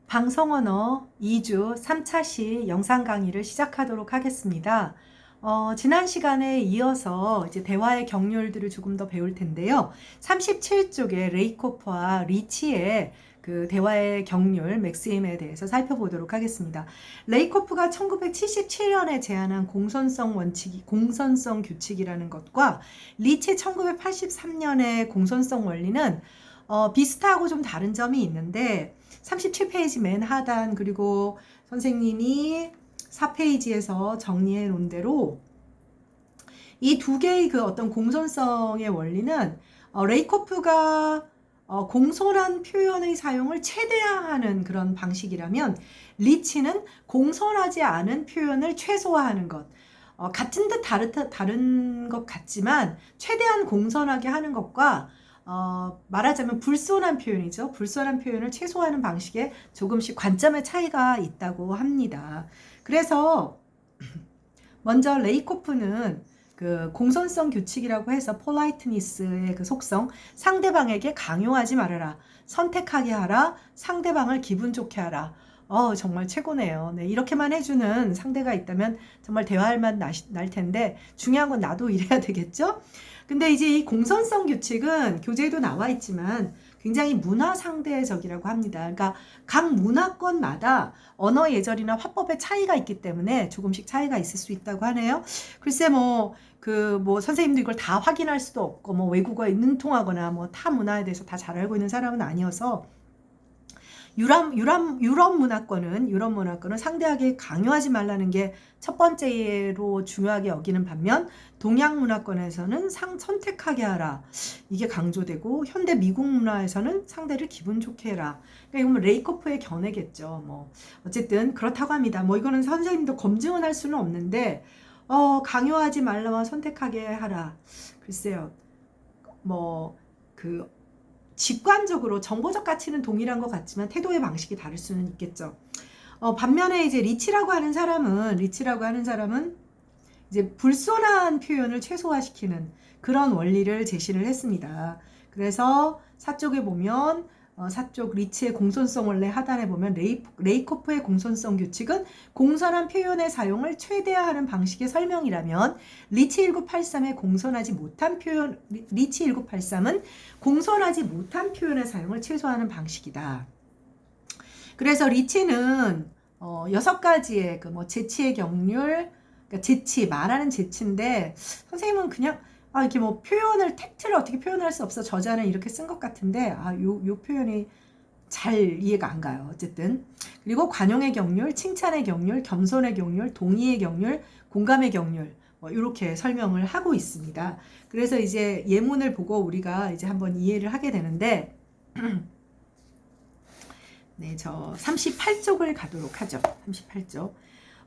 방송 언어 2주 3차 시 영상 강의를 시작하도록 하겠습니다. 지난 시간에 이어서 이제 대화의 경률들을 조금 더 배울 텐데요. 37쪽에 레이코프와 리치의 그 대화의 경률, 맥시임에 대해서 살펴보도록 하겠습니다. 레이코프가 1977년에 제안한 공선성 규칙이라는 것과 리치 1983년의 공선성 원리는 비슷하고 좀 다른 점이 있는데 37페이지 맨 하단 그리고 선생님이 4페이지에서 정리해 놓은 대로 이 두 개의 그 어떤 공손성의 원리는 레이코프가 공손한 표현의 사용을 최대화하는 그런 방식이라면 리치는 공손하지 않은 표현을 최소화하는 것. 같은 듯 다른 것 같지만 최대한 공손하게 하는 것과 말하자면 불손한 표현이죠. 불손한 표현을 최소화하는 방식에 조금씩 관점의 차이가 있다고 합니다. 그래서 먼저 레이코프는 그 공손성 규칙이라고 해서 폴라이트니스의 그 속성, 상대방에게 강요하지 말아라, 선택하게 하라, 상대방을 기분 좋게 하라. 정말 최고네요. 네, 이렇게만 해주는 상대가 있다면 정말 대화할 맛 날 텐데 중요한 건 나도 이래야 되겠죠? 근데 이제 이 공선성 규칙은 교재에도 나와 있지만 굉장히 문화 상대적이라고 합니다. 그러니까 각 문화권마다 언어 예절이나 화법의 차이가 있기 때문에 조금씩 차이가 있을 수 있다고 하네요. 글쎄 선생님도 이걸 다 확인할 수도 없고 외국어에 능통하거나 타 문화에 대해서 다 잘 알고 있는 사람은 아니어서 유럽 문화권은 상대에게 강요하지 말라는 게 첫 번째로 중요하게 여기는 반면 동양 문화권에서는 선택하게 하라 이게 강조되고 현대 미국 문화에서는 상대를 기분 좋게 해라. 그러니까 이건 레이코프의 견해겠죠. 어쨌든 그렇다고 합니다. 이거는 선생님도 검증은 할 수는 없는데 강요하지 말라와 선택하게 하라. 글쎄요. 직관적으로 정보적 가치는 동일한 것 같지만 태도의 방식이 다를 수는 있겠죠. 반면에 이제 리치라고 하는 사람은 이제 불손한 표현을 최소화시키는 그런 원리를 제시를 했습니다. 그래서 사쪽에 보면 사쪽 리치의 공손성 원래 하단에 보면 레이코프의 공손성 규칙은 공손한 표현의 사용을 최대화하는 방식의 설명이라면 리치 1983은 공손하지 못한 표현의 사용을 최소화하는 방식이다. 그래서 리치는 6가지의 재치의 경률, 그러니까 재치, 말하는 재치인데 선생님은 그냥 이렇게 표현을 텍트를 어떻게 표현할 수 없어 저자는 이렇게 쓴 것 같은데 요 표현이 잘 이해가 안 가요. 어쨌든 그리고 관용의 경률, 칭찬의 경률, 겸손의 경률, 동의의 경률, 공감의 경률 이렇게 설명을 하고 있습니다. 그래서 이제 예문을 보고 우리가 이제 한번 이해를 하게 되는데 네, 저 38쪽을 가도록 하죠. 38쪽.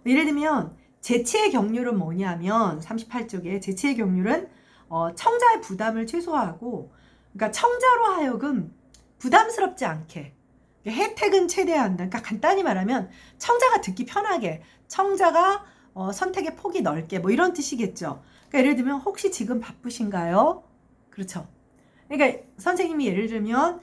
예를 들면 재치의 경률은 뭐냐면 38쪽에 재치의 경률은 청자의 부담을 최소화하고 그러니까 청자로 하여금 부담스럽지 않게 혜택은 최대화한다. 그러니까 간단히 말하면 청자가 듣기 편하게 청자가 선택의 폭이 넓게 이런 뜻이겠죠. 그러니까 예를 들면 혹시 지금 바쁘신가요? 그렇죠. 그러니까 선생님이 예를 들면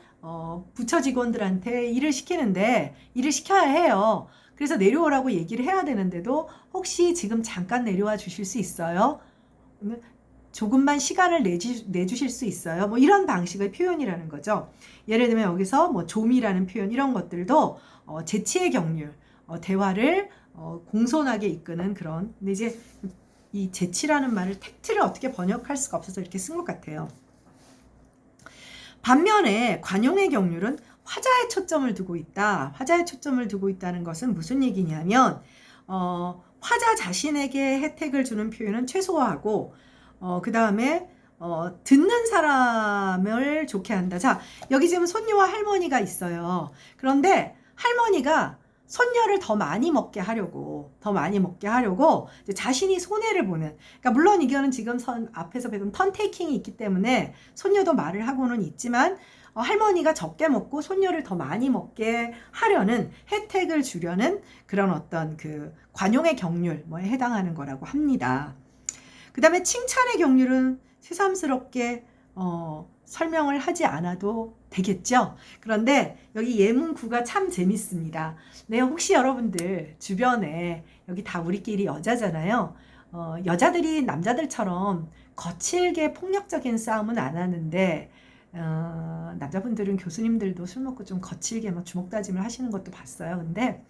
부처 직원들한테 일을 시키는데 일을 시켜야 해요. 그래서 내려오라고 얘기를 해야 되는데도 혹시 지금 잠깐 내려와 주실 수 있어요? 조금만 시간을 내주실 수 있어요? 이런 방식의 표현이라는 거죠. 예를 들면 여기서 좀이라는 표현 이런 것들도 재치의 경률, 대화를 공손하게 이끄는 그런. 근데 이제 이 재치라는 말을 텍트를 어떻게 번역할 수가 없어서 이렇게 쓴 것 같아요. 반면에 관용의 경률은 화자에 초점을 두고 있다. 화자에 초점을 두고 있다는 것은 무슨 얘기냐면 화자 자신에게 혜택을 주는 표현은 최소화하고 그 다음에 듣는 사람을 좋게 한다. 자, 여기 지금 손녀와 할머니가 있어요. 그런데 할머니가 손녀를 더 많이 먹게 하려고 이제 자신이 손해를 보는. 그러니까 물론 이거는 지금 앞에서 배운 턴테이킹이 있기 때문에 손녀도 말을 하고는 있지만 할머니가 적게 먹고 손녀를 더 많이 먹게 하려는 혜택을 주려는 그런 어떤 그 관용의 경률 해당하는 거라고 합니다. 그 다음에 칭찬의 경률은 새삼스럽게 설명을 하지 않아도 되겠죠? 그런데 여기 예문구가 참 재밌습니다. 네, 혹시 여러분들 주변에 여기 다 우리끼리 여자잖아요. 여자들이 남자들처럼 거칠게 폭력적인 싸움은 안 하는데 남자분들은 교수님들도 술 먹고 좀 거칠게 막 주먹 다짐을 하시는 것도 봤어요. 근데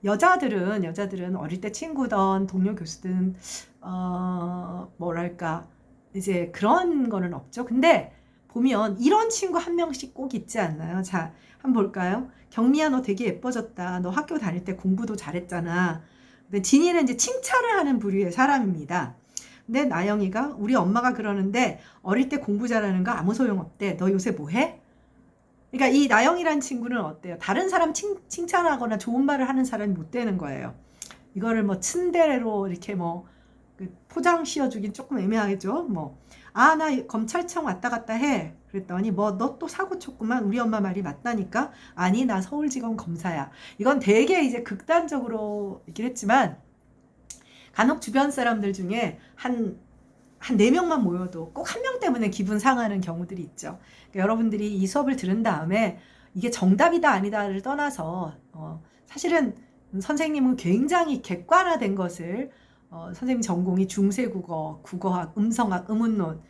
여자들은 어릴 때 친구든 동료 교수든 뭐랄까 이제 그런 거는 없죠. 근데 보면 이런 친구 한 명씩 꼭 있지 않나요? 자, 한번 볼까요? 경미야, 너 되게 예뻐졌다. 너 학교 다닐 때 공부도 잘했잖아. 근데 진이는 이제 칭찬을 하는 부류의 사람입니다. 근데 나영이가 우리 엄마가 그러는데 어릴 때 공부 잘하는 거 아무 소용없대. 너 요새 뭐 해? 그러니까 이 나영이란 친구는 어때요? 다른 사람 칭찬하거나 좋은 말을 하는 사람이 못 되는 거예요. 이거를 뭐 츤데레로 이렇게 뭐 포장 씌워주긴 조금 애매하겠죠. 뭐 나 검찰청 왔다 갔다 해. 그랬더니 뭐 너 또 사고 쳤구만. 우리 엄마 말이 맞다니까. 아니 나 서울지검 검사야. 이건 되게 이제 극단적으로 있긴 했지만 간혹 주변 사람들 중에 한 4명만 모여도 꼭 한 명 때문에 기분 상하는 경우들이 있죠. 그러니까 여러분들이 이 수업을 들은 다음에 이게 정답이다 아니다를 떠나서 사실은 선생님은 굉장히 객관화된 것을 선생님 전공이 중세국어, 국어학, 음성학, 음운론,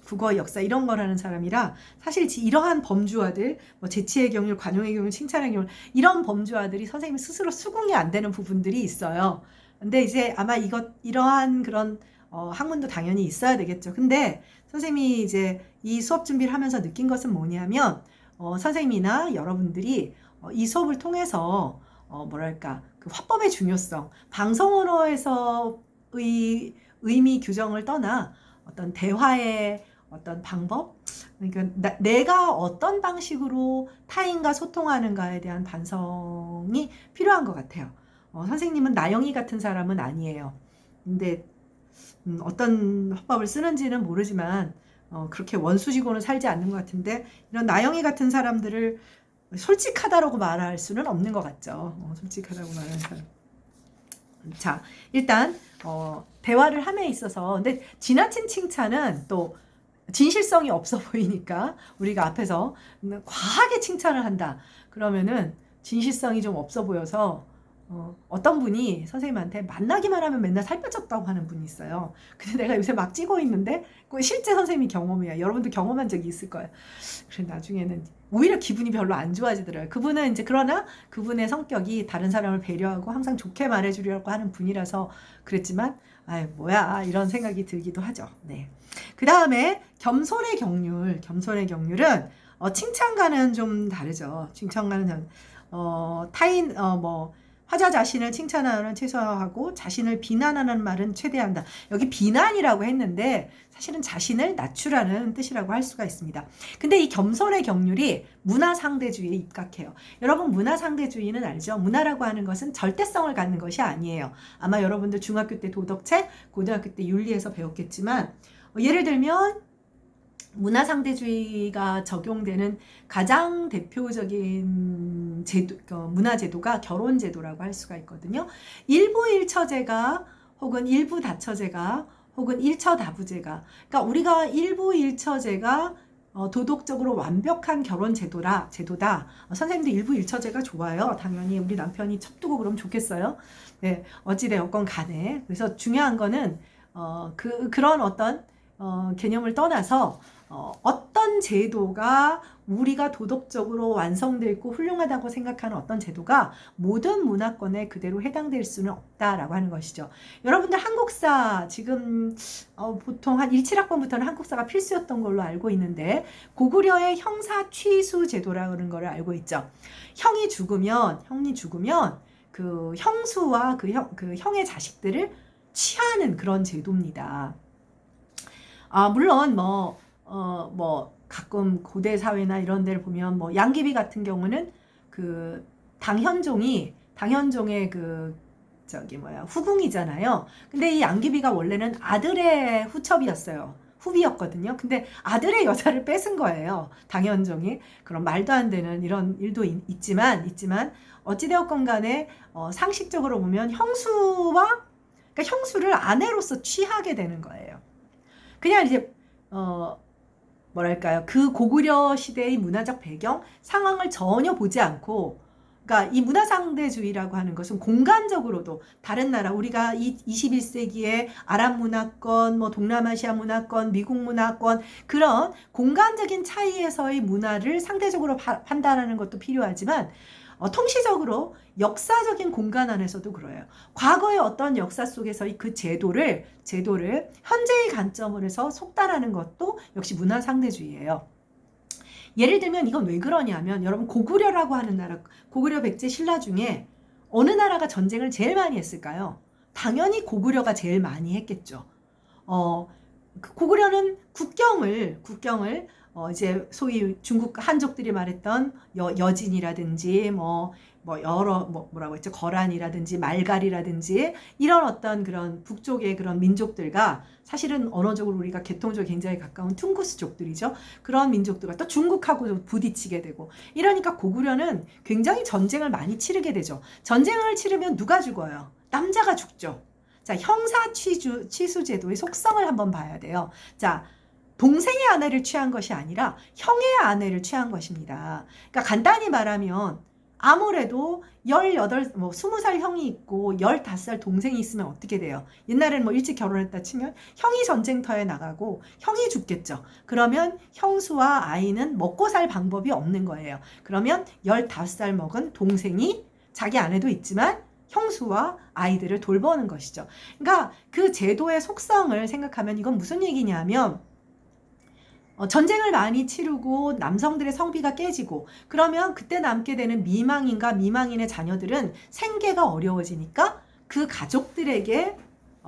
국어 역사 이런 거라는 사람이라 사실 이러한 범주화들 뭐 재치의 경륜, 관용의 경륜, 칭찬의 경륜 이런 범주화들이 선생님 스스로 수긍이 안 되는 부분들이 있어요. 근데 이제 아마 이러한 그런 학문도 당연히 있어야 되겠죠. 근데 선생님이 이제 이 수업 준비를 하면서 느낀 것은 뭐냐면 선생님이나 여러분들이 이 수업을 통해서 뭐랄까 그 화법의 중요성, 방송 언어에서의 의미 규정을 떠나 어떤 대화의 어떤 방법, 그러니까 내가 어떤 방식으로 타인과 소통하는가에 대한 반성이 필요한 것 같아요. 선생님은 나영이 같은 사람은 아니에요. 근데 어떤 화법을 쓰는지는 모르지만 그렇게 원수지고는 살지 않는 것 같은데 이런 나영이 같은 사람들을 솔직하다라고 말할 수는 없는 것 같죠. 솔직하다고 말하는 사람. 자, 일단 대화를 함에 있어서 근데 지나친 칭찬은 또 진실성이 없어 보이니까 우리가 앞에서 과하게 칭찬을 한다. 그러면은 진실성이 좀 없어 보여서 어떤 분이 선생님한테 만나기만 하면 맨날 살 빼졌다고 하는 분이 있어요. 근데 내가 요새 막 찌고 있는데 그 실제 선생님이 경험이야. 여러분도 경험한 적이 있을 거예요. 그래서 나중에는 오히려 기분이 별로 안 좋아지더라고요. 그분은 이제 그러나 그분의 성격이 다른 사람을 배려하고 항상 좋게 말해주려고 하는 분이라서 그랬지만 뭐야 이런 생각이 들기도 하죠. 네. 그 다음에 겸손의 경륜. 겸손의 경륜은 칭찬과는 좀 다르죠. 칭찬과는 타인 화자 자신을 칭찬하는 최소화하고 자신을 비난하는 말은 최대한다. 여기 비난이라고 했는데 사실은 자신을 낮추라는 뜻이라고 할 수가 있습니다. 근데 이 겸손의 경륜이 문화상대주의에 입각해요. 여러분 문화상대주의는 알죠? 문화라고 하는 것은 절대성을 갖는 것이 아니에요. 아마 여러분들 중학교 때 도덕책, 고등학교 때 윤리에서 배웠겠지만 예를 들면 문화상대주의가 적용되는 가장 대표적인 문화제도가 결혼제도라고 할 수가 있거든요. 일부 일처제가 혹은 일부 다처제가 혹은 일처다부제가 그러니까 우리가 일부 일처제가 도덕적으로 완벽한 제도다. 선생님도 일부 일처제가 좋아요. 당연히 우리 남편이 첩두고 그러면 좋겠어요. 네, 어찌되었건 간에. 그래서 중요한 거는 그런 어떤 개념을 떠나서 어떤 제도가 우리가 도덕적으로 완성되어 있고 훌륭하다고 생각하는 어떤 제도가 모든 문화권에 그대로 해당될 수는 없다라고 하는 것이죠. 여러분들 한국사 지금 보통 한 17학번부터는 한국사가 필수였던 걸로 알고 있는데 고구려의 형사 취수 제도라는 걸 알고 있죠. 형이 죽으면 그 형수와 그 형의 자식들을 취하는 그런 제도입니다. 물론 가끔 고대 사회나 이런 데를 보면 양귀비 같은 경우는 그 당현종의 후궁이잖아요. 근데 이 양귀비가 원래는 아들의 후첩이었어요. 후비였거든요. 근데 아들의 여자를 뺏은 거예요. 당현종이. 그런 말도 안 되는 이런 일도 있지만 어찌되었건 간에 상식적으로 보면 그러니까 형수를 아내로서 취하게 되는 거예요. 그냥 이제 뭐랄까요? 그 고구려 시대의 문화적 배경, 상황을 전혀 보지 않고, 그러니까 이 문화상대주의라고 하는 것은 공간적으로도 다른 나라, 우리가 이 21세기에 아랍 문화권, 뭐 동남아시아 문화권, 미국 문화권, 그런 공간적인 차이에서의 문화를 상대적으로 판단하는 것도 필요하지만, 통시적으로 역사적인 공간 안에서도 그래요. 과거의 어떤 역사 속에서의 그 제도를 현재의 관점으로 해서 속단하는 것도 역시 문화상대주의예요. 예를 들면 이건 왜 그러냐면, 여러분 고구려라고 하는 나라, 고구려 백제 신라 중에 어느 나라가 전쟁을 제일 많이 했을까요? 당연히 고구려가 제일 많이 했겠죠. 그 고구려는 국경을 이제 소위 중국 한족들이 말했던 여진이라든지 뭐라고 했죠? 거란이라든지 말갈이라든지 이런 어떤 그런 북쪽의 그런 민족들과 사실은 언어적으로 우리가 계통적으로 굉장히 가까운 퉁구스족들이죠. 그런 민족들과 또 중국하고 부딪히게 되고, 이러니까 고구려는 굉장히 전쟁을 많이 치르게 되죠. 전쟁을 치르면 누가 죽어요? 남자가 죽죠. 자, 형사취수제도의 속성을 한번 봐야 돼요. 자, 동생의 아내를 취한 것이 아니라 형의 아내를 취한 것입니다. 그러니까 간단히 말하면 아무래도 20살 형이 있고 15살 동생이 있으면 어떻게 돼요? 옛날에는 뭐 일찍 결혼했다 치면 형이 전쟁터에 나가고 형이 죽겠죠. 그러면 형수와 아이는 먹고 살 방법이 없는 거예요. 그러면 15살 먹은 동생이 자기 아내도 있지만 형수와 아이들을 돌보는 것이죠. 그러니까 그 제도의 속성을 생각하면 이건 무슨 얘기냐면, 전쟁을 많이 치르고 남성들의 성비가 깨지고, 그러면 그때 남게 되는 미망인과 미망인의 자녀들은 생계가 어려워지니까 그 가족들에게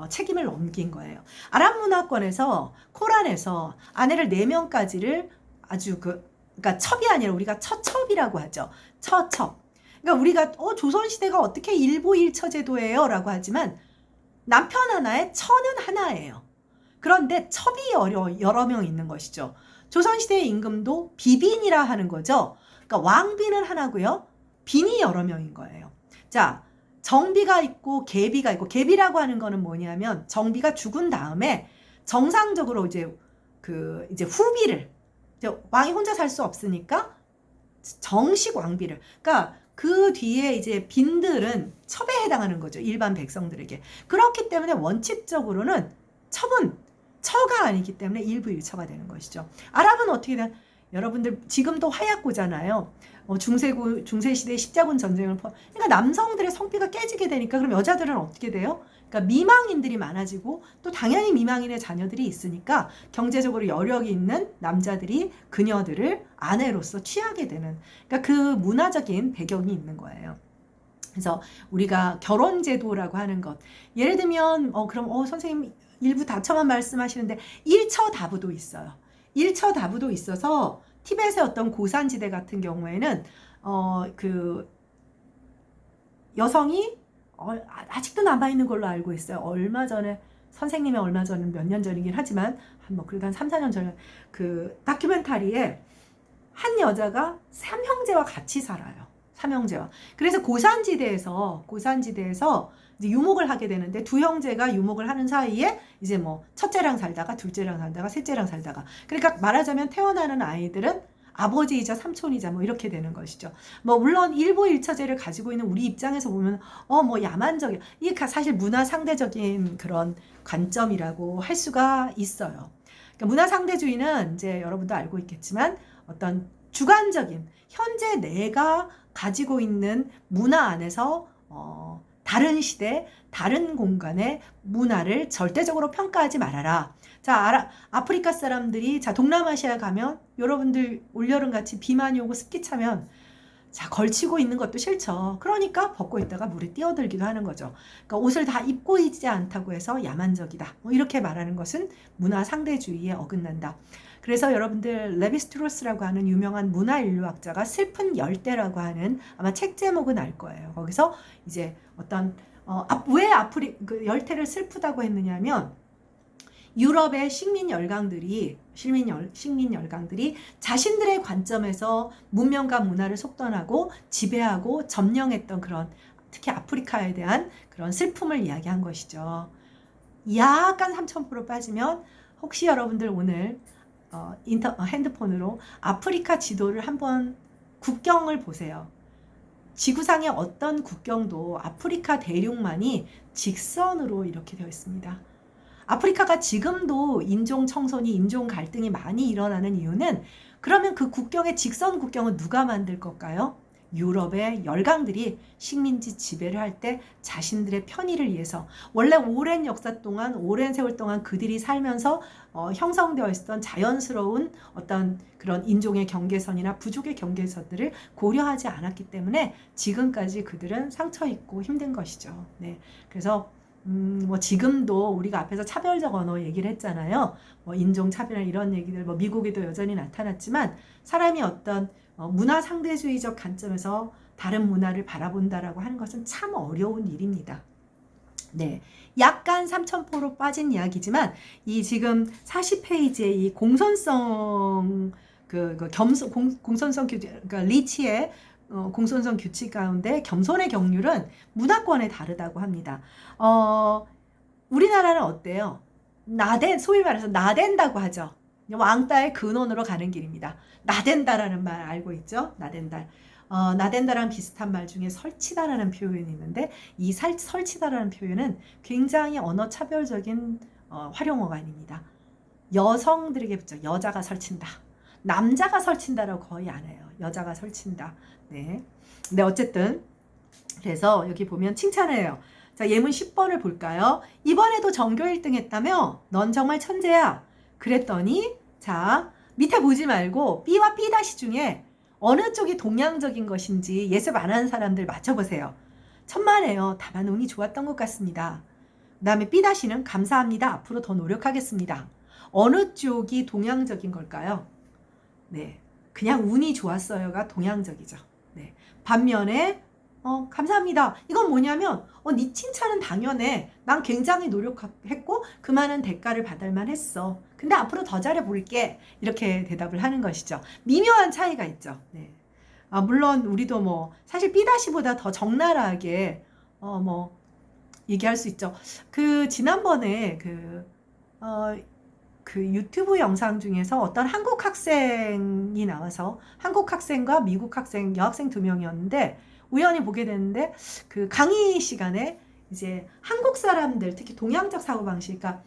책임을 넘긴 거예요. 아랍 문화권에서 코란에서 아내를 4명까지를 아주 그러니까 첩이 아니라 우리가 처첩이라고 하죠. 처첩. 그러니까 우리가 조선시대가 어떻게 일부일처 제도예요? 라고 하지만 남편 하나에 처는 하나예요. 그런데 첩이 여러 명 있는 것이죠. 조선시대의 임금도 비빈이라 하는 거죠. 그러니까 왕비는 하나고요. 빈이 여러 명인 거예요. 자, 정비가 있고 계비가 있고, 계비라고 하는 거는 뭐냐면 정비가 죽은 다음에 정상적으로 이제 후비를, 이제 왕이 혼자 살 수 없으니까 정식 왕비를, 그러니까 그 뒤에 이제 빈들은 첩에 해당하는 거죠. 일반 백성들에게. 그렇기 때문에 원칙적으로는 첩은 처가 아니기 때문에 일부 일처가 되는 것이죠. 아랍은 어떻게 되나? 여러분들 지금도 화약고잖아요. 중세시대 십자군 전쟁을 그러니까 남성들의 성비가 깨지게 되니까 그럼 여자들은 어떻게 돼요? 그러니까 미망인들이 많아지고, 또 당연히 미망인의 자녀들이 있으니까 경제적으로 여력이 있는 남자들이 그녀들을 아내로서 취하게 되는, 그러니까 그 문화적인 배경이 있는 거예요. 그래서 우리가 결혼제도라고 하는 것, 예를 들면 그럼 선생님 일부 다처만 말씀하시는데 일처다부도 있어요. 일처다부도 있어서 티벳의 어떤 고산지대 같은 경우에는 그 여성이 아직도 남아있는 걸로 알고 있어요. 얼마 전에 선생님이 얼마 전에 몇 년 전이긴 하지만 그래도 한 3, 4년 전에 그 다큐멘터리에 한 여자가 3형제와 같이 살아요. 3형제와. 그래서 고산지대에서 이제 유목을 하게 되는데, 2형제가 유목을 하는 사이에 이제 뭐 첫째랑 살다가 둘째랑 살다가 셋째랑 살다가, 그러니까 말하자면 태어나는 아이들은 아버지이자 삼촌이자 뭐 이렇게 되는 것이죠. 뭐 물론 일부 일처제를 가지고 있는 우리 입장에서 보면 뭐 야만적이야. 이게 사실 문화 상대적인 그런 관점이라고 할 수가 있어요. 그러니까 문화 상대주의는 이제 여러분도 알고 있겠지만 어떤 주관적인 현재 내가 가지고 있는 문화 안에서 다른 시대, 다른 공간의 문화를 절대적으로 평가하지 말아라. 자, 아프리카 사람들이, 자, 동남아시아 가면 여러분들 올여름 같이 비 많이 오고 습기 차면, 자, 걸치고 있는 것도 싫죠. 그러니까 벗고 있다가 물에 뛰어들기도 하는 거죠. 그러니까 옷을 다 입고 있지 않다고 해서 야만적이다. 뭐 이렇게 말하는 것은 문화 상대주의에 어긋난다. 그래서 여러분들 레비스트로스라고 하는 유명한 문화인류학자가 슬픈 열대라고 하는, 아마 책 제목은 알 거예요. 거기서 이제 어떤 왜 그 열대를 슬프다고 했느냐면, 유럽의 식민 열강들이 자신들의 관점에서 문명과 문화를 속단하고 지배하고 점령했던 그런, 특히 아프리카에 대한 그런 슬픔을 이야기한 것이죠. 약간 3000% 빠지면, 혹시 여러분들 오늘 핸드폰으로 아프리카 지도를 한번 국경을 보세요. 지구상의 어떤 국경도 아프리카 대륙만이 직선으로 이렇게 되어 있습니다. 아프리카가 지금도 인종 청소니, 인종 갈등이 많이 일어나는 이유는 그러면 그 국경의 직선 국경은 누가 만들 걸까요? 유럽의 열강들이 식민지 지배를 할 때 자신들의 편의를 위해서 원래 오랜 역사 동안 오랜 세월 동안 그들이 살면서 형성되어 있었던 자연스러운 어떤 그런 인종의 경계선이나 부족의 경계선들을 고려하지 않았기 때문에 지금까지 그들은 상처 입고 힘든 것이죠. 네. 그래서 뭐 지금도 우리가 앞에서 차별적 언어 얘기를 했잖아요. 뭐 인종 차별 이런 얘기들 뭐 미국에도 여전히 나타났지만 사람이 어떤 문화 상대주의적 관점에서 다른 문화를 바라본다라고 하는 것은 참 어려운 일입니다. 네. 약간 삼천포로 빠진 이야기지만 이 지금 40페이지의 이 공손성 공손성 규칙 그러니까 리치의 공손성 규칙 가운데 겸손의 경률은 문화권에 다르다고 합니다. 우리나라는 어때요? 소위 말해서 나댄다고 하죠. 왕따의 근원으로 가는 길입니다. 나댄다라는 말 알고 있죠? 나댄다. 나댄다랑 비슷한 말 중에 설치다라는 표현이 있는데 이 설치다라는 표현은 굉장히 언어 차별적인 활용어가 아닙니다. 여성들에게 붙죠. 여자가 설친다. 남자가 설친다라고 거의 안 해요. 여자가 설친다. 네. 근데 어쨌든 그래서 여기 보면 칭찬을 해요. 자, 예문 10번을 볼까요? 이번에도 전교 1등 했다며? 넌 정말 천재야. 그랬더니 자, 밑에 보지 말고 B와 B 다시 중에 어느 쪽이 동양적인 것인지 예습 안 하는 사람들 맞춰보세요. 천만에요. 다만 운이 좋았던 것 같습니다. 그 다음에 B 다시는 감사합니다. 앞으로 더 노력하겠습니다. 어느 쪽이 동양적인 걸까요? 네, 그냥 운이 좋았어요가 동양적이죠. 네, 반면에 감사합니다. 이건 뭐냐면 네 칭찬은 당연해. 난 굉장히 노력했고 그 많은 대가를 받을 만했어. 근데 앞으로 더 잘해볼게. 이렇게 대답을 하는 것이죠. 미묘한 차이가 있죠. 네. 물론 우리도 뭐 사실 B다시보다 더 적나라하게 뭐 얘기할 수 있죠. 그 지난번에 그 유튜브 영상 중에서 어떤 한국 학생이 나와서 한국 학생과 미국 학생, 여학생 2명이었는데 우연히 보게 됐는데 그 강의 시간에 이제 한국 사람들 특히 동양적 사고방식, 그러니까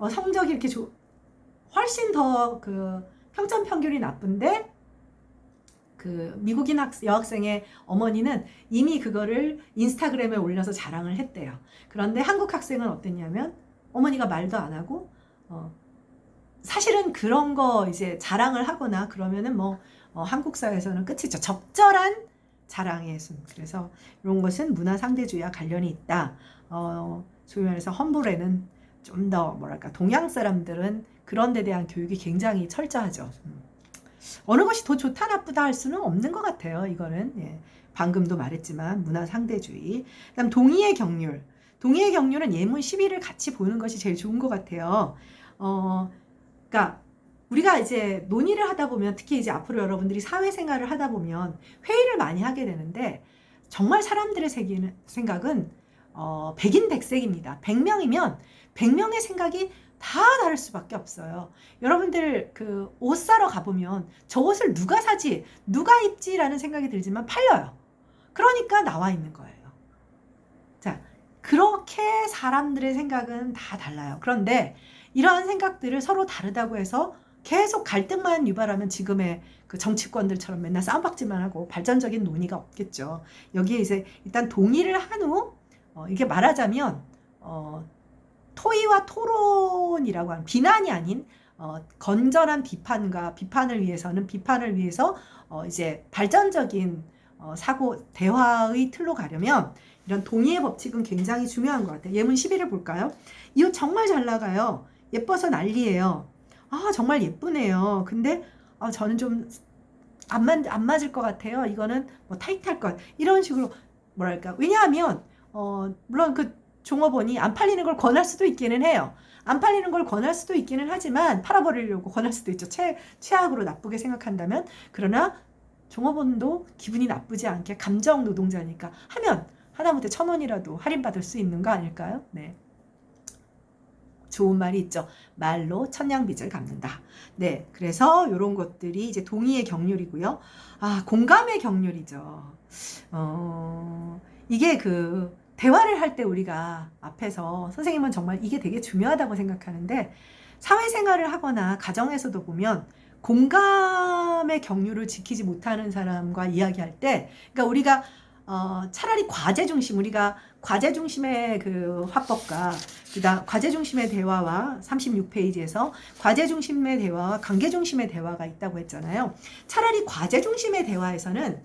성적이 이렇게 훨씬 더 그 평점 평균이 나쁜데 그 미국인 여학생의 어머니는 이미 그거를 인스타그램에 올려서 자랑을 했대요. 그런데 한국 학생은 어땠냐면 어머니가 말도 안 하고 사실은 그런 거 이제 자랑을 하거나 그러면은 뭐 한국 사회에서는 끝이죠. 적절한 자랑의 순. 그래서 이런 것은 문화 상대주의와 관련이 있다. 소위 말해서 험불에는 좀 더 뭐랄까 동양 사람들은 그런 데 대한 교육이 굉장히 철저하죠. 어느 것이 더 좋다 나쁘다 할 수는 없는 것 같아요. 이거는 예. 방금도 말했지만 문화 상대주의. 그다음 동의의 경률. 동의의 경률은 예문 12를 같이 보는 것이 제일 좋은 것 같아요. 그러니까 우리가 이제 논의를 하다 보면 특히 이제 앞으로 여러분들이 사회생활을 하다 보면 회의를 많이 하게 되는데 정말 사람들의 생각은 백인백색입니다. 100명이면 100명의 생각이 다 다를 수밖에 없어요. 여러분들 그 옷 사러 가보면 저 옷을 누가 사지, 누가 입지라는 생각이 들지만 팔려요. 그러니까 나와 있는 거예요. 자, 그렇게 사람들의 생각은 다 달라요. 그런데 이러한 생각들을 서로 다르다고 해서 계속 갈등만 유발하면 지금의 그 정치권들처럼 맨날 싸움박질만 하고 발전적인 논의가 없겠죠. 여기에 이제 일단 동의를 한 후 이게 말하자면 토의와 토론이라고 하는 비난이 아닌 건전한 비판과 비판을 위해서 이제 발전적인 사고 대화의 틀로 가려면 이런 동의의 법칙은 굉장히 중요한 것 같아요. 예문 11을 볼까요? 이 옷 정말 잘 나가요. 예뻐서 난리예요. 정말 예쁘네요. 근데 저는 좀 안 맞을 것 같아요. 이거는 뭐 타이트할 것. 이런 식으로 뭐랄까. 왜냐하면 물론 그 종업원이 안 팔리는 걸 권할 수도 있기는 해요. 안 팔리는 걸 권할 수도 있기는 하지만 팔아버리려고 권할 수도 있죠. 최악으로 나쁘게 생각한다면. 그러나 종업원도 기분이 나쁘지 않게 감정 노동자니까 하면 하다못해 1,000원이라도 할인받을 수 있는 거 아닐까요? 네. 좋은 말이 있죠. 말로 천냥빚을 갚는다. 네, 그래서 이런 것들이 이제 동의의 경률이고요. 공감의 경률이죠. 이게 그 대화를 할 때 우리가 앞에서 선생님은 정말 이게 되게 중요하다고 생각하는데 사회생활을 하거나 가정에서도 보면 공감의 경륜을 지키지 못하는 사람과 이야기할 때, 그러니까 우리가 차라리 과제 중심, 우리가 과제 중심의 그 화법과 그다음 과제 중심의 대화와 36페이지에서 과제 중심의 대화와 관계 중심의 대화가 있다고 했잖아요. 차라리 과제 중심의 대화에서는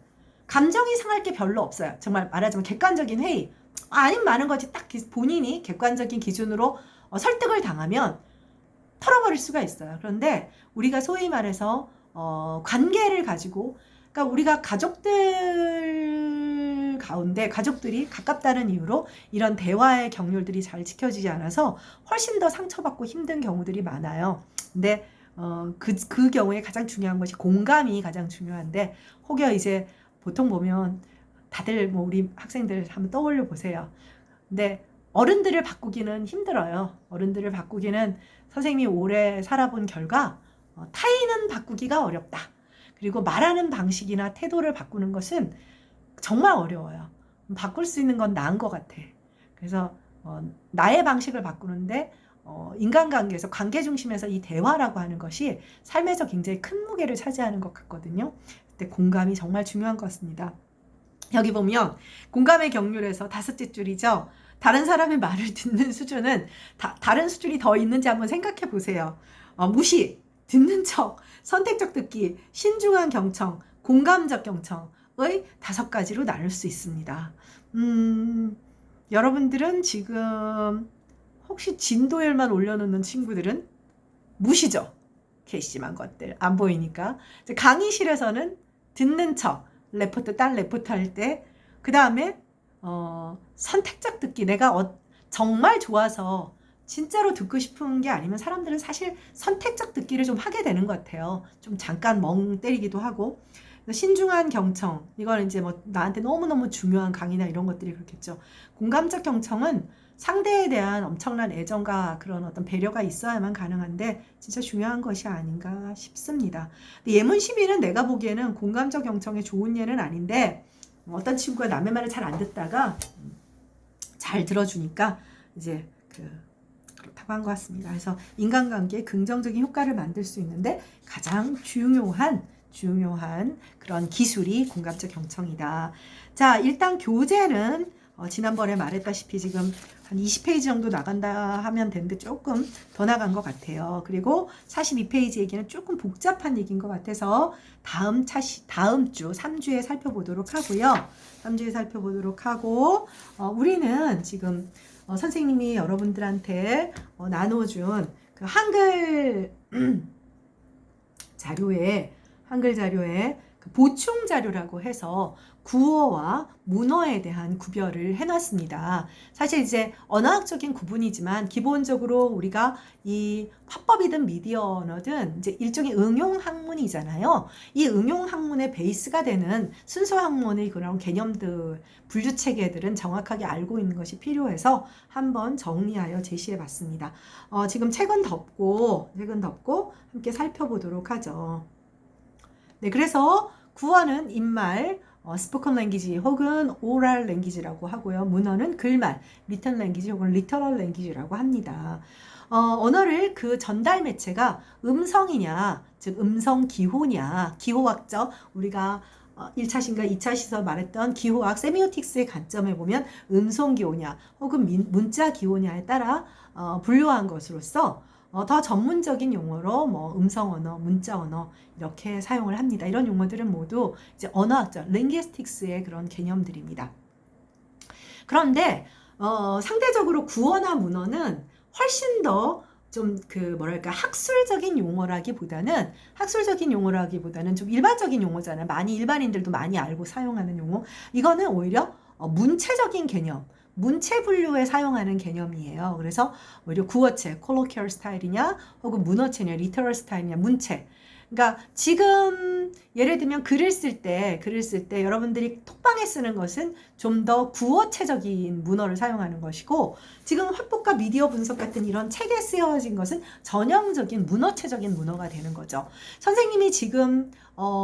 감정이 상할 게 별로 없어요. 정말 말하자면 객관적인 회의, 아님 많은 거지 딱 본인이 객관적인 기준으로 설득을 당하면 털어버릴 수가 있어요. 그런데 우리가 소위 말해서 관계를 가지고, 그러니까 우리가 가족들 가운데 가족들이 가깝다는 이유로 이런 대화의 경륜들이 잘 지켜지지 않아서 훨씬 더 상처받고 힘든 경우들이 많아요. 근데 그 경우에 가장 중요한 것이 공감이 가장 중요한데, 혹여 이제 보통 보면 다들 뭐 우리 학생들 한번 떠올려 보세요. 근데 어른들을 바꾸기는 힘들어요. 어른들을 바꾸기는 선생님이 오래 살아본 결과 타인은 바꾸기가 어렵다. 그리고 말하는 방식이나 태도를 바꾸는 것은 정말 어려워요. 바꿀 수 있는 건 나은 것 같아. 그래서 나의 방식을 바꾸는데 인간관계에서 관계 중심에서 이 대화라고 하는 것이 삶에서 굉장히 큰 무게를 차지하는 것 같거든요. 그때 공감이 정말 중요한 것 같습니다. 여기 보면 공감의 경륜에서 5째 줄이죠. 다른 사람의 말을 듣는 수준은 다른 수준이 더 있는지 한번 생각해 보세요. 무시, 듣는 척, 선택적 듣기, 신중한 경청, 공감적 경청의 5가지로 나눌 수 있습니다. 여러분들은 지금 혹시 진도열만 올려놓는 친구들은 무시죠. 괘씸한 것들 안 보이니까. 강의실에서는 듣는 척, 딸 레포트 할 때, 그 다음에 선택적 듣기, 내가 정말 좋아서 진짜로 듣고 싶은 게 아니면 사람들은 사실 선택적 듣기를 좀 하게 되는 것 같아요. 좀 잠깐 멍 때리기도 하고. 신중한 경청, 이건 이제 뭐 나한테 너무너무 중요한 강의나 이런 것들이 그렇겠죠. 공감적 경청은 상대에 대한 엄청난 애정과 그런 어떤 배려가 있어야만 가능한데 진짜 중요한 것이 아닌가 싶습니다. 예문 12는 내가 보기에는 공감적 경청에 좋은 예는 아닌데, 어떤 친구가 남의 말을 잘 안 듣다가 잘 들어주니까 이제 그렇다고 한 것 같습니다. 그래서 인간관계에 긍정적인 효과를 만들 수 있는데 가장 중요한 그런 기술이 공감적 경청이다. 자, 일단 교재는 지난번에 말했다시피 지금 한 20페이지 정도 나간다 하면 되는데 조금 더 나간 것 같아요. 그리고 42페이지 얘기는 조금 복잡한 얘기인 것 같아서 다음 주 3주에 살펴보도록 하고요. 3주에 살펴보도록 하고, 우리는 지금 선생님이 여러분들한테 나눠준 그 한글 자료에 그 보충 자료라고 해서 구어와 문어에 대한 구별을 해놨습니다. 사실 이제 언어학적인 구분이지만 기본적으로 우리가 이 화법이든 미디어 언어든 이제 일종의 응용 학문이잖아요. 이 응용 학문의 베이스가 되는 순서 학문의 그런 개념들, 분류 체계들은 정확하게 알고 있는 것이 필요해서 한번 정리하여 제시해 봤습니다. 지금 책은 덮고 함께 살펴보도록 하죠. 네, 그래서 구어는 입말, 스포컨 랭귀지 혹은 오럴 랭귀지라고 하고요. 문어는 글말, 리턴 랭귀지 혹은 리터럴 랭귀지라고 합니다. 언어를 그 전달 매체가 음성이냐, 즉 음성 기호냐, 기호학적, 우리가 1차 시인가 2차 시에서 말했던 기호학 세미오틱스의 관점에 보면 음성 기호냐 혹은 문자 기호냐에 따라 분류한 것으로서 더 전문적인 용어로 뭐 음성 언어, 문자 언어 이렇게 사용을 합니다. 이런 용어들은 모두 이제 언어학적, 링귀스틱스의 그런 개념들입니다. 그런데 상대적으로 구어나 문어는 훨씬 더 좀 학술적인 용어라기보다는 좀 일반적인 용어잖아요. 일반인들도 많이 알고 사용하는 용어. 이거는 오히려 문체적인 개념, 문체 분류에 사용하는 개념이에요. 그래서 오히려 구어체, 콜로키얼 스타일이냐, 혹은 문어체냐, 리터럴 스타일이냐, 문체. 그러니까 지금 예를 들면 글을 쓸 때 여러분들이 톡방에 쓰는 것은 좀 더 구어체적인 문어를 사용하는 것이고, 지금 화법과 미디어 분석 같은 이런 책에 쓰여진 것은 전형적인 문어체적인 문어가 되는 거죠. 선생님이 지금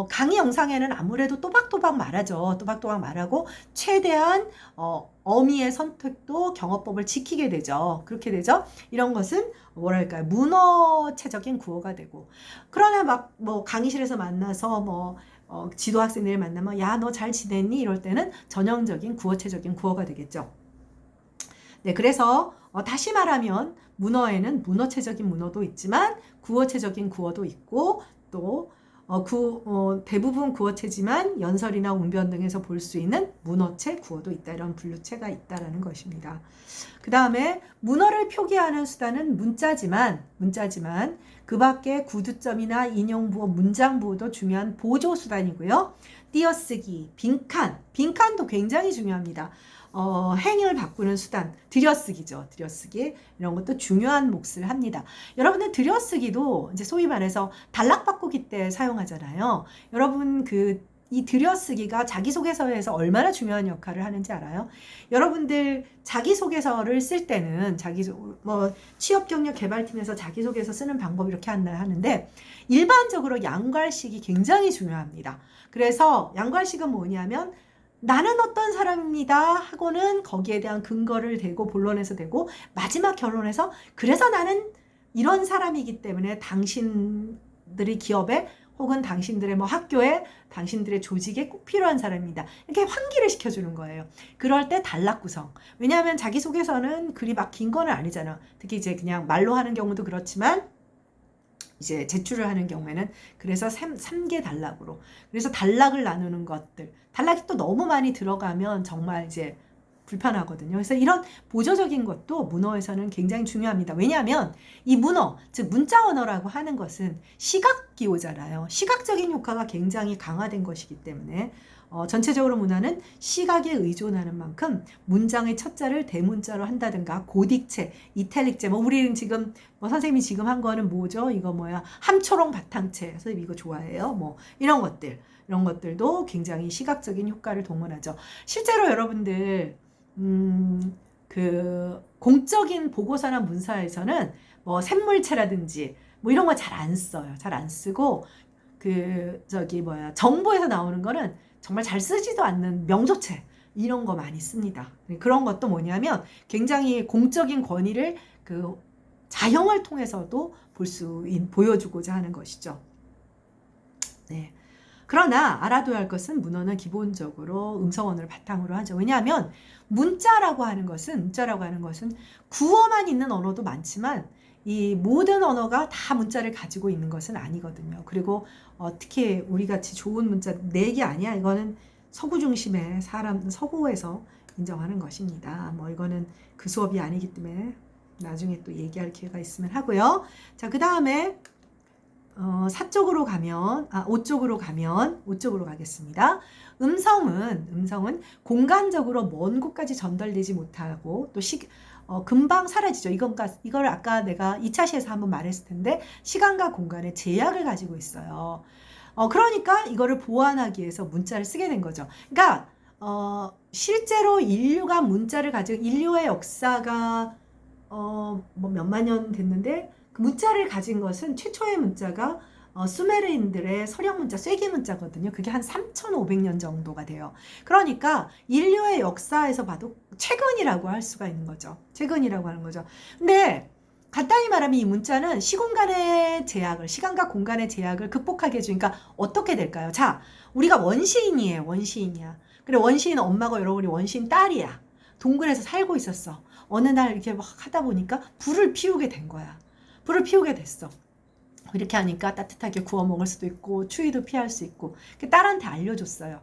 강의 영상에는 아무래도 또박또박 말하죠. 또박또박 말하고 최대한 어미의 선택도 경어법을 지키게 되죠. 그렇게 되죠. 이런 것은 뭐랄까요, 문어체적인 구어가 되고, 그러나 막 뭐 강의실에서 만나서 지도 학생들 만나면 야, 너 잘 지냈니? 이럴 때는 전형적인 구어체적인 구어가 되겠죠. 네, 그래서 다시 말하면 문어에는 문어체적인 문어도 있지만 구어체적인 구어도 있고, 또 대부분 구어체지만 연설이나 웅변 등에서 볼 수 있는 문어체, 구어도 있다. 이런 분류체가 있다라는 것입니다. 그 다음에 문어를 표기하는 수단은 문자지만 그 밖에 구두점이나 인용부호, 문장부호도 중요한 보조 수단이고요. 띄어쓰기, 빈칸도 굉장히 중요합니다. 행을 바꾸는 수단, 들여쓰기죠. 들여쓰기, 이런 것도 중요한 몫을 합니다. 여러분들 들여쓰기도 이제 소위 말해서 단락 바꾸기 때 사용하잖아요. 여러분 이 들여쓰기가 자기소개서에서 얼마나 중요한 역할을 하는지 알아요? 여러분들 자기소개서를 쓸 때는 취업경력 개발팀에서 자기소개서 쓰는 방법 이렇게 하는데, 일반적으로 양괄식이 굉장히 중요합니다. 그래서 양괄식은 뭐냐면 나는 어떤 사람입니다 하고는 거기에 대한 근거를 대고 본론에서 대고, 마지막 결론에서 그래서 나는 이런 사람이기 때문에 당신들이 기업에 혹은 당신들의 학교에, 당신들의 조직에 꼭 필요한 사람입니다. 이렇게 환기를 시켜주는 거예요. 그럴 때 단락 구성. 왜냐하면 자기소개서는 그리 막 긴 거는 아니잖아. 특히 이제 그냥 말로 하는 경우도 그렇지만 이제 제출을 하는 경우에는 그래서 3개 단락으로. 그래서 단락을 나누는 것들. 단락이 또 너무 많이 들어가면 정말 이제 불편하거든요. 그래서 이런 보조적인 것도 문어에서는 굉장히 중요합니다. 왜냐하면 이 문어, 즉 문자 언어라고 하는 것은 시각 기호잖아요. 시각적인 효과가 굉장히 강화된 것이기 때문에 전체적으로 문화는 시각에 의존하는 만큼 문장의 첫 자를 대문자로 한다든가 고딕체, 이탈릭체, 우리는 지금 선생님이 지금 한 거는 뭐죠? 이거 함초롱 바탕체. 선생님 이거 좋아해요. 이런 것들도 굉장히 시각적인 효과를 동원하죠. 실제로 여러분들 공적인 보고서나 문서에서는 샘물체라든지 이런 거 잘 안 써요. 잘 안 쓰고 정보에서 나오는 거는 정말 잘 쓰지도 않는 명소체, 이런 거 많이 씁니다. 그런 것도 뭐냐면 굉장히 공적인 권위를 자형을 통해서도 보여주고자 하는 것이죠. 네. 그러나 알아둬야 할 것은 문어는 기본적으로 음성 언어를 바탕으로 하죠. 왜냐하면 문자라고 하는 것은 구어만 있는 언어도 많지만 이 모든 언어가 다 문자를 가지고 있는 것은 아니거든요. 그리고 특히 우리같이 좋은 문자 4개 아니야. 이거는 서구 중심의 서구에서 인정하는 것입니다. 이거는 그 수업이 아니기 때문에 나중에 또 얘기할 기회가 있으면 하고요. 자, 그 다음에 4쪽으로 가면 5쪽으로 가겠습니다. 음성은 공간적으로 먼 곳까지 전달되지 못하고 또 금방 사라지죠. 이걸 아까 내가 2차 시에서 한번 말했을 텐데 시간과 공간의 제약을 가지고 있어요. 그러니까 이거를 보완하기 위해서 문자를 쓰게 된 거죠. 그러니까 실제로 인류가 문자를 가지고, 인류의 역사가 몇만 년 됐는데 그 문자를 가진 것은, 최초의 문자가 수메르인들의 서령 문자, 쐐기 문자거든요. 그게 한 3,500년 정도가 돼요. 그러니까 인류의 역사에서 봐도 최근이라고 할 수가 있는 거죠. 최근이라고 하는 거죠. 근데 간단히 말하면 이 문자는 시간과 공간의 제약을 극복하게 해주니까 어떻게 될까요? 자, 우리가 원시인이야. 그래, 원시인은 엄마고 여러분이 원시인 딸이야. 동굴에서 살고 있었어. 어느 날 이렇게 하다 보니까 불을 피우게 된 거야. 불을 피우게 됐어. 이렇게 하니까 따뜻하게 구워 먹을 수도 있고 추위도 피할 수 있고, 딸한테 알려줬어요.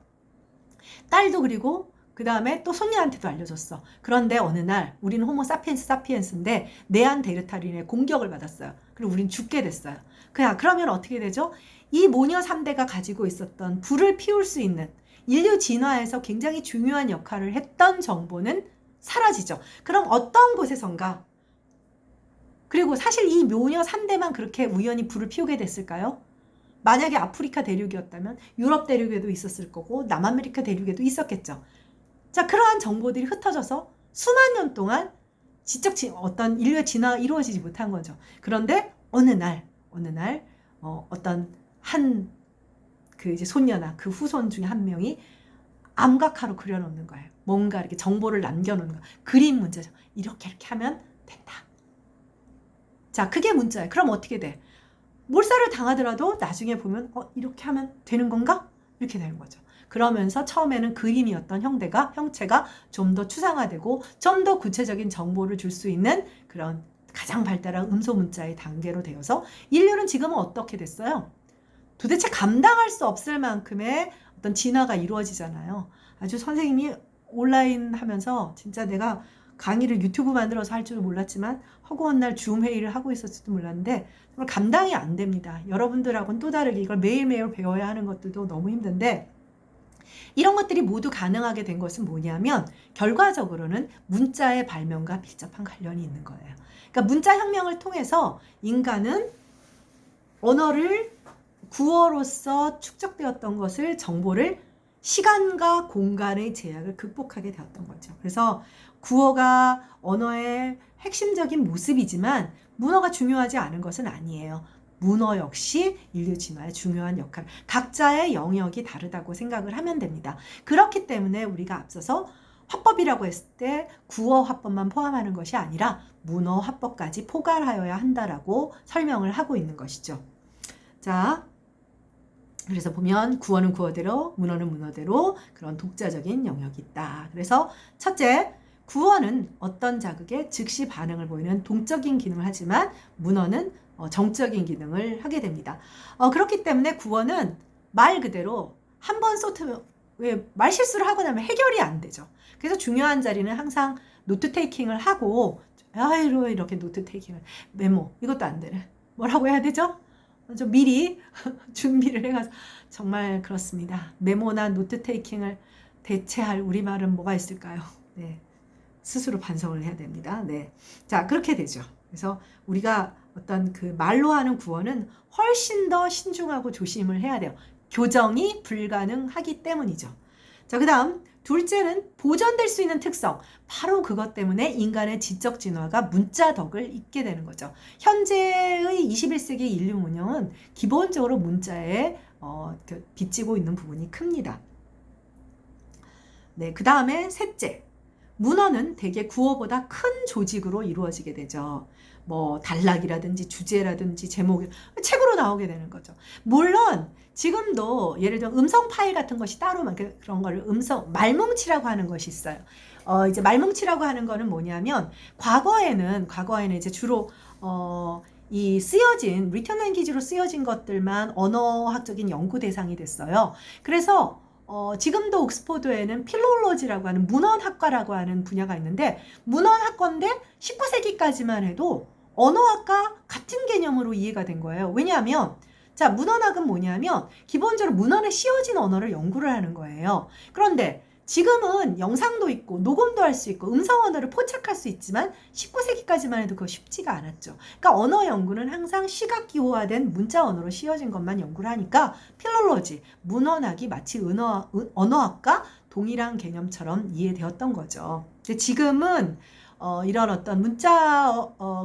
딸도 그리고 그 다음에 또 손녀한테도 알려줬어. 그런데 어느 날 우리는 호모 사피엔스인데 네안데르탈인의 공격을 받았어요. 그리고 우린 죽게 됐어요. 그러면 어떻게 되죠? 이 모녀 3대가 가지고 있었던 불을 피울 수 있는, 인류 진화에서 굉장히 중요한 역할을 했던 정보는 사라지죠. 그럼 어떤 곳에선가, 그리고 사실 이 모녀 3대만 그렇게 우연히 불을 피우게 됐을까요? 만약에 아프리카 대륙이었다면 유럽 대륙에도 있었을 거고 남아메리카 대륙에도 있었겠죠. 자, 그러한 정보들이 흩어져서 수만 년 동안 어떤 인류의 진화가 이루어지지 못한 거죠. 그런데 어느 날 어떤 한 그 이제 손녀나 그 후손 중에 한 명이 암각화로 그려놓는 거예요. 뭔가 이렇게 정보를 남겨놓는 거. 그림 문자죠. 이렇게 하면 된다. 자, 그게 문자예요. 그럼 어떻게 돼? 몰살을 당하더라도 나중에 보면 이렇게 하면 되는 건가? 이렇게 되는 거죠. 그러면서 처음에는 그림이었던 형체가 좀 더 추상화되고 좀 더 구체적인 정보를 줄 수 있는 그런 가장 발달한 음소 문자의 단계로 되어서 인류는 지금은 어떻게 됐어요? 도대체 감당할 수 없을 만큼의 어떤 진화가 이루어지잖아요. 아주 선생님이 온라인 하면서 진짜 내가 강의를 유튜브 만들어서 할 줄은 몰랐지만 허구한 날 줌 회의를 하고 있었지도 몰랐는데 정말 감당이 안 됩니다. 여러분들하고는 또 다르게 이걸 매일매일 배워야 하는 것들도 너무 힘든데 이런 것들이 모두 가능하게 된 것은 뭐냐면 결과적으로는 문자의 발명과 밀접한 관련이 있는 거예요. 그러니까 문자 혁명을 통해서 인간은 언어를 구어로서 축적되었던 것을 정보를 시간과 공간의 제약을 극복하게 되었던 거죠. 그래서 구어가 언어의 핵심적인 모습이지만 문어가 중요하지 않은 것은 아니에요. 문어 역시 인류 진화의 중요한 역할, 각자의 영역이 다르다고 생각을 하면 됩니다. 그렇기 때문에 우리가 앞서서 화법이라고 했을 때 구어 화법만 포함하는 것이 아니라 문어 화법까지 포괄하여야 한다라고 설명을 하고 있는 것이죠. 자, 그래서 보면 구어는 구어대로, 문어는 문어대로 그런 독자적인 영역이 있다. 그래서 첫째, 구어는 어떤 자극에 즉시 반응을 보이는 동적인 기능을 하지만 문어는 정적인 기능을 하게 됩니다. 그렇기 때문에 구어는 말 그대로 한 번 쏟으면 말 실수를 하고 나면 해결이 안 되죠. 그래서 중요한 자리는 항상 노트 테이킹을 하고 이렇게 노트 테이킹을 메모 이것도 안 되네. 뭐라고 해야 되죠? 좀 미리 준비를 해가서 정말 그렇습니다. 메모나 노트 테이킹을 대체할 우리말은 뭐가 있을까요? 네, 스스로 반성을 해야 됩니다. 네, 자 그렇게 되죠. 그래서 우리가 어떤 그 말로 하는 구어는 훨씬 더 신중하고 조심을 해야 돼요. 교정이 불가능하기 때문이죠. 자, 그다음 둘째는 보존될 수 있는 특성. 바로 그것 때문에 인간의 지적 진화가 문자 덕을 잇게 되는 거죠. 현재의 21세기 인류 문명은 기본적으로 문자에 빚지고 있는 부분이 큽니다. 네, 그 다음에 셋째. 문어는 대개 구어보다 큰 조직으로 이루어지게 되죠. 뭐 단락이라든지 주제라든지 제목이 책으로 나오게 되는 거죠. 물론 지금도 예를 들어 음성 파일 같은 것이 따로 그런 거를 말뭉치라고 하는 것이 있어요. 이제 말뭉치라고 하는 거는 뭐냐면 과거에는 이제 주로 이 쓰여진 리턴 랭귀지로 쓰여진 것들만 언어학적인 연구 대상이 됐어요. 그래서 지금도 옥스퍼드에는 필롤로지라고 하는 문헌학과라고 하는 분야가 있는데 문헌학과인데 19세기까지만 해도 언어학과 같은 개념으로 이해가 된 거예요. 왜냐하면 자, 문헌학은 뭐냐면 기본적으로 문헌에 씌워진 언어를 연구를 하는 거예요. 그런데 지금은 영상도 있고 녹음도 할 수 있고 음성 언어를 포착할 수 있지만 19세기까지만 해도 그거 쉽지가 않았죠. 그러니까 언어 연구는 항상 시각 기호화된 문자 언어로 씌워진 것만 연구를 하니까 필롤로지, 문헌학이 마치 언어학과 동일한 개념처럼 이해되었던 거죠. 근데 지금은 이런 어떤 문자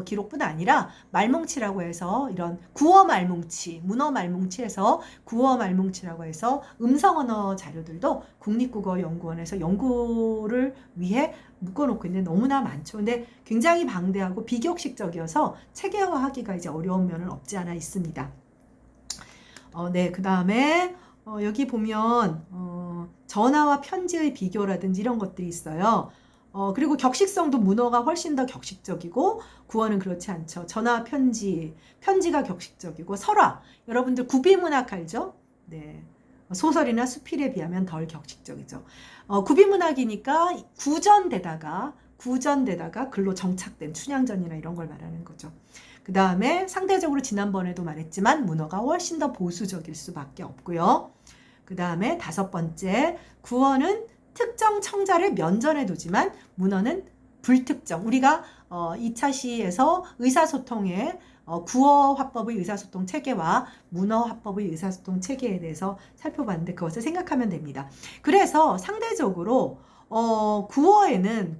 기록뿐 아니라 말뭉치라고 해서 이런 구어 말뭉치, 문어 말뭉치에서 구어 말뭉치라고 해서 음성 언어 자료들도 국립국어연구원에서 연구를 위해 묶어놓고 있는데 너무나 많죠. 근데 굉장히 방대하고 비격식적이어서 체계화하기가 이제 어려운 면은 없지 않아 있습니다. 네, 그 다음에 여기 보면 전화와 편지의 비교라든지 이런 것들이 있어요. 그리고 격식성도 문어가 훨씬 더 격식적이고 구어는 그렇지 않죠. 전화, 편지가 격식적이고 설화, 여러분들 구비문학 알죠? 네, 소설이나 수필에 비하면 덜 격식적이죠. 구비문학이니까 구전되다가 글로 정착된 춘향전이나 이런 걸 말하는 거죠. 그 다음에 상대적으로 지난번에도 말했지만 문어가 훨씬 더 보수적일 수밖에 없고요. 그 다음에 다섯 번째, 구어는 특정 청자를 면전에 두지만 문어는 불특정. 우리가 2차 시에서 의사소통에 구어 화법의 의사소통 체계와 문어 화법의 의사소통 체계에 대해서 살펴봤는데 그것을 생각하면 됩니다. 그래서 상대적으로 구어에는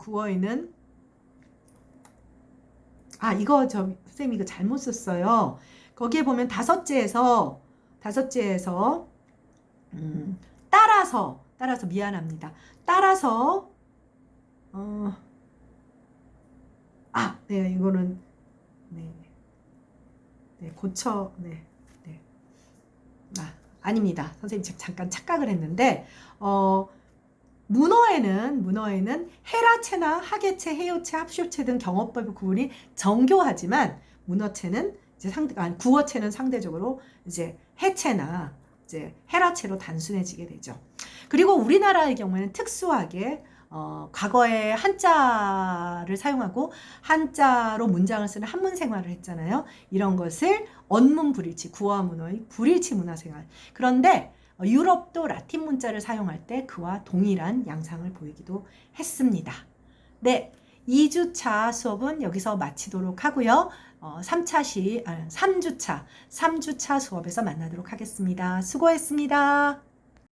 이거 선생님 이거 잘못 썼어요. 거기에 보면 다섯째에서 따라서 미안합니다. 따라서 네, 이거는 아닙니다. 선생님 잠깐 착각을 했는데 문어에는 해라체나 하계체, 해요체, 합쇼체 등 경어법의 구분이 정교하지만 문어체는 이제 구어체는 상대적으로 이제 해체나 이제 해라체로 단순해지게 되죠. 그리고 우리나라의 경우에는 특수하게 과거에 한자를 사용하고 한자로 문장을 쓰는 한문 생활을 했잖아요. 이런 것을 언문 불일치, 구어와 문어의 불일치 문화생활. 그런데 유럽도 라틴 문자를 사용할 때 그와 동일한 양상을 보이기도 했습니다. 네, 2주차 수업은 여기서 마치도록 하고요. 3주차 수업에서 만나도록 하겠습니다. 수고했습니다.